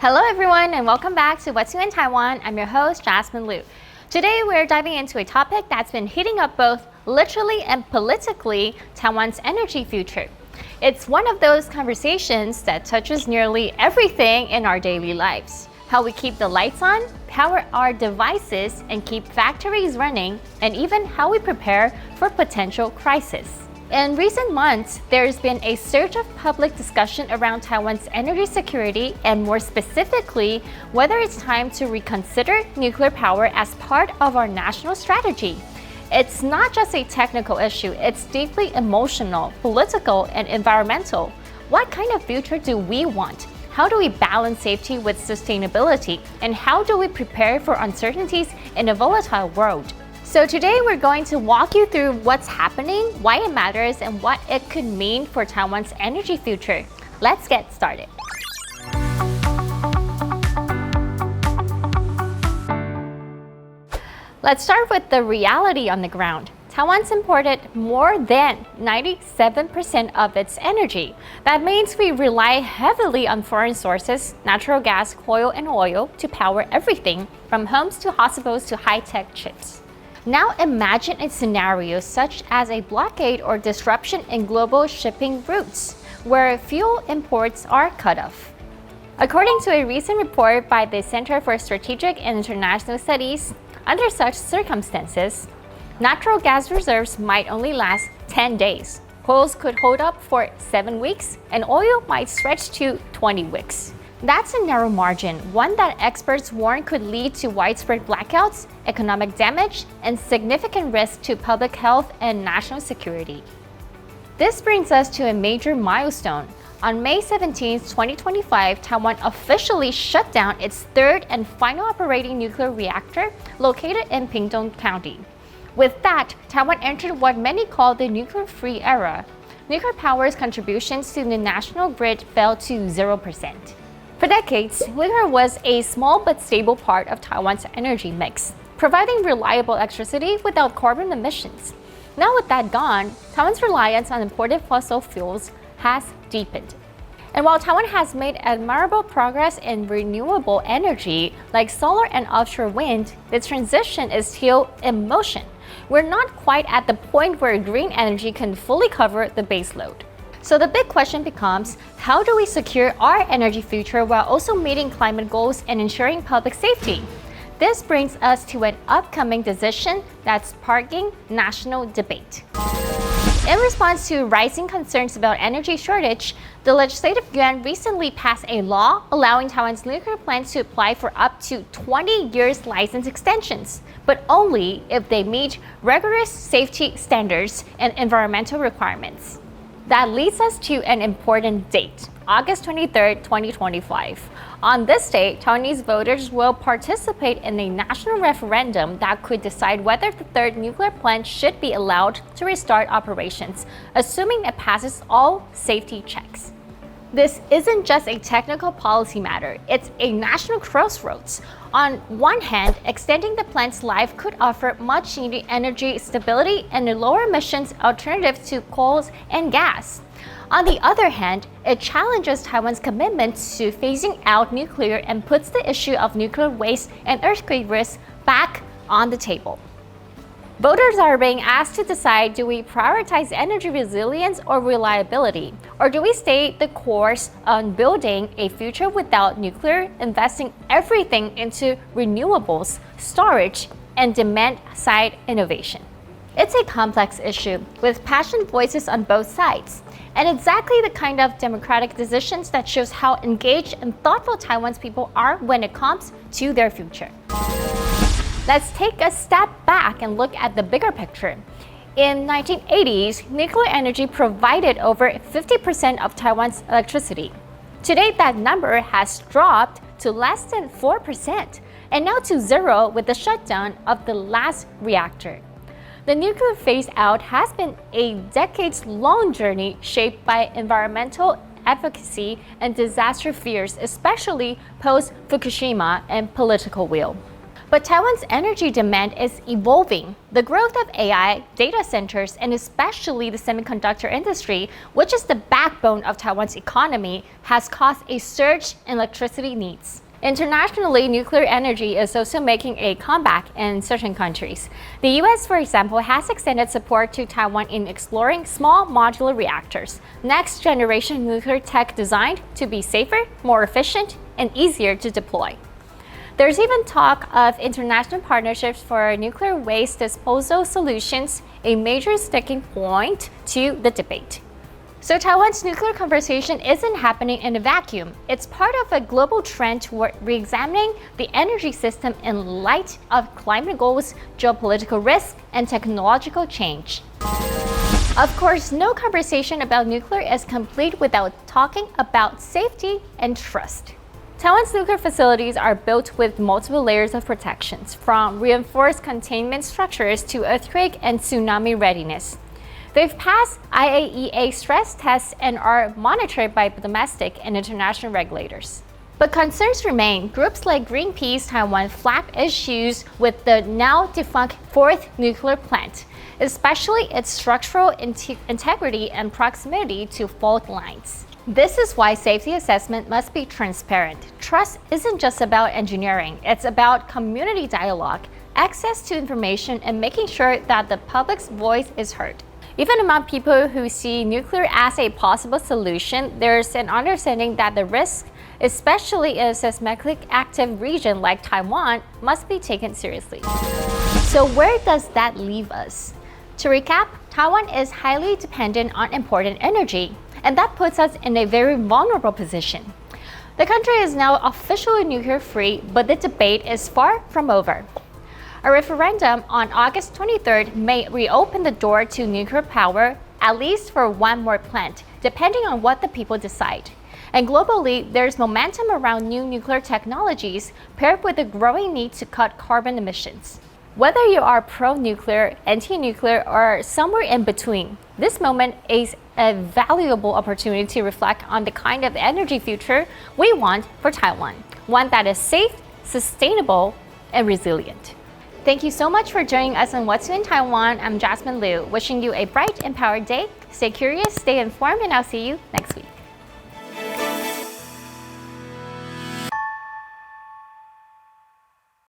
Hello everyone and welcome back to What's New in Taiwan. I'm your host, Jasmine Liu. Today we're diving into a topic that's been heating up both literally and politically, Taiwan's energy future. It's one of those conversations that touches nearly everything in our daily lives. How we keep the lights on, power our devices, and keep factories running, and even how we prepare for potential crisis. In recent months, there's been a surge of public discussion around Taiwan's energy security and more specifically, whether it's time to reconsider nuclear power as part of our national strategy. It's not just a technical issue, it's deeply emotional, political, and environmental. What kind of future do we want? How do we balance safety with sustainability? And how do we prepare for uncertainties in a volatile world? So today we're going to walk you through what's happening, why it matters, and what it could mean for Taiwan's energy future. Let's get started. Let's start with the reality on the ground. Taiwan's imported more than 97% of its energy. That means we rely heavily on foreign sources, natural gas, coal, and oil, to power everything from homes to hospitals to high-tech chips. Now imagine a scenario such as a blockade or disruption in global shipping routes, where fuel imports are cut off. According to a recent report by the Center for Strategic and International Studies, under such circumstances, natural gas reserves might only last 10 days. Coals could hold up for 7 weeks, and oil might stretch to 20 weeks. That's a narrow margin, one that experts warn could lead to widespread blackouts, economic damage, and significant risk to public health and national security. This brings us to a major milestone. On May 17, 2025, Taiwan officially shut down its third and final operating nuclear reactor located in Pingtung County. With that, Taiwan entered what many call the nuclear-free era. Nuclear power's contributions to the national grid fell to 0%. For decades, nuclear was a small but stable part of Taiwan's energy mix, providing reliable electricity without carbon emissions. Now with that gone, Taiwan's reliance on imported fossil fuels has deepened. And while Taiwan has made admirable progress in renewable energy, like solar and offshore wind, the transition is still in motion. We're not quite at the point where green energy can fully cover the baseload. So the big question becomes, how do we secure our energy future while also meeting climate goals and ensuring public safety? This brings us to an upcoming decision that's sparking national debate. In response to rising concerns about energy shortage, the Legislative Yuan recently passed a law allowing Taiwan's nuclear plants to apply for up to 20 years license extensions, but only if they meet rigorous safety standards and environmental requirements. That leads us to an important date, August 23, 2025. On this date, Taiwanese voters will participate in a national referendum that could decide whether the third nuclear plant should be allowed to restart operations, assuming it passes all safety checks. This isn't just a technical policy matter, it's a national crossroads. On one hand, extending the plant's life could offer much needed energy stability and a lower emissions alternative to coal and gas. On the other hand, it challenges Taiwan's commitment to phasing out nuclear and puts the issue of nuclear waste and earthquake risk back on the table. Voters are being asked to decide, do we prioritize energy resilience or reliability? Or do we stay the course on building a future without nuclear, investing everything into renewables, storage, and demand-side innovation? It's a complex issue with passionate voices on both sides, and exactly the kind of democratic decisions that shows how engaged and thoughtful Taiwan's people are when it comes to their future. Let's take a step back and look at the bigger picture. In 1980s, nuclear energy provided over 50% of Taiwan's electricity. Today, that number has dropped to less than 4%, and now to zero with the shutdown of the last reactor. The nuclear phase-out has been a decades-long journey shaped by environmental advocacy and disaster fears, especially post-Fukushima, and political will. But Taiwan's energy demand is evolving. The growth of AI, data centers, and especially the semiconductor industry, which is the backbone of Taiwan's economy, has caused a surge in electricity needs. Internationally, nuclear energy is also making a comeback in certain countries. The US, for example, has extended support to Taiwan in exploring small modular reactors, next-generation nuclear tech designed to be safer, more efficient, and easier to deploy. There's even talk of international partnerships for nuclear waste disposal solutions, a major sticking point to the debate. So Taiwan's nuclear conversation isn't happening in a vacuum. It's part of a global trend toward re-examining the energy system in light of climate goals, geopolitical risk, and technological change. Of course, no conversation about nuclear is complete without talking about safety and trust. Taiwan's nuclear facilities are built with multiple layers of protections, from reinforced containment structures to earthquake and tsunami readiness. They've passed IAEA stress tests and are monitored by domestic and international regulators. But concerns remain. Groups like Greenpeace Taiwan flag issues with the now defunct fourth nuclear plant, especially its structural integrity and proximity to fault lines. This is why safety assessment must be transparent. Trust isn't just about engineering, it's about community dialogue, access to information, and making sure that the public's voice is heard. Even among people who see nuclear as a possible solution, there's an understanding that the risk, especially in a seismically active region like Taiwan, must be taken seriously. So where does that leave us? To recap, Taiwan is highly dependent on imported energy, and that puts us in a very vulnerable position. The country is now officially nuclear-free, but the debate is far from over. A referendum on August 23rd may reopen the door to nuclear power, at least for one more plant, depending on what the people decide. And globally, there's momentum around new nuclear technologies paired with a growing need to cut carbon emissions. Whether you are pro-nuclear, anti-nuclear, or somewhere in between, this moment is a valuable opportunity to reflect on the kind of energy future we want for Taiwan, one that is safe, sustainable, and resilient. Thank you so much for joining us on What's New in Taiwan. I'm Jasmine Liu, wishing you a bright, empowered day. Stay curious, stay informed, and I'll see you next week.